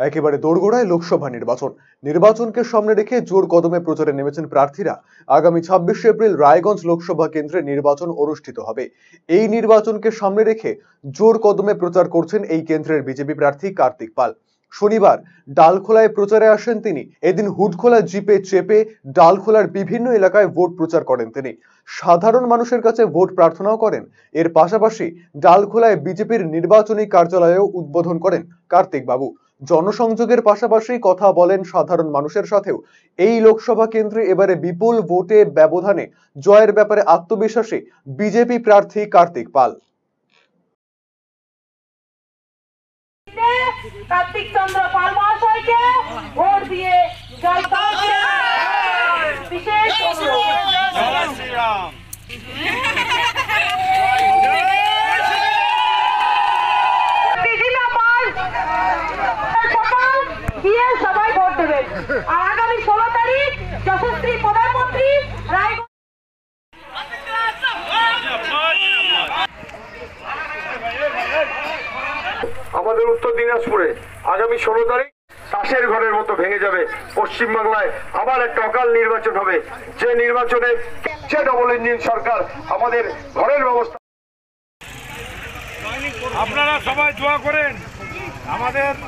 একেবারে দোরগোড়ায় লোকসভা নির্বাচনকে সামনে রেখে জোর কদমে প্রচারে নেমেছেন প্রার্থীরা। আগামী 26 এপ্রিল রায়গঞ্জ লোকসভা কেন্দ্রে নির্বাচন অনুষ্ঠিত হবে। এই নির্বাচনকে সামনে রেখে জোর কদমে প্রচার করছেন এই কেন্দ্রের বিজেপি প্রার্থী কার্তিক পাল। শনিবার ডালখোলায় প্রচারে আসেন তিনি। এদিন হুডখোলা জিপে চেপে ডালখোলার বিভিন্ন এলাকায় ভোট প্রচার করেন তিনি। সাধারণ মানুষের কাছে ভোট প্রার্থনাও করেন। এর পাশাপাশি ডালখোলায় বিজেপির নির্বাচনী কার্যালয়েও উদ্বোধন করেন কার্তিক বাবু। জনসংযোগের পাশাপাশি কথা বলেন সাধারণ মানুষের সাথেও। এই লোকসভা কেন্দ্রে এবারে বিপুল ভোটে ব্যবধানে জয়ের ব্যাপারে আত্মবিশ্বাসী বিজেপি প্রার্থী কার্তিক পাল। কার্তিক চন্দ্র পাল মহাশয়কে ভোট দিয়ে জয় করতে বিশেষ দিয়ে সবাই ভোট দেবেন। আর আগামী 16 তারিখ যশস্বী প্রধানমন্ত্রী আমাদের উত্তর দিনাজপুরে আগামী 16 তারিখ তাসের ঘরের মতো ভেঙে যাবে। পশ্চিমবাংলায় আবার একটা অকাল নির্বাচন হবে, যে নির্বাচনে ডবল ইঞ্জিন সরকার আমাদের ঘরের ব্যবস্থা। আপনারা সবাই দোয়া করেন আমাদের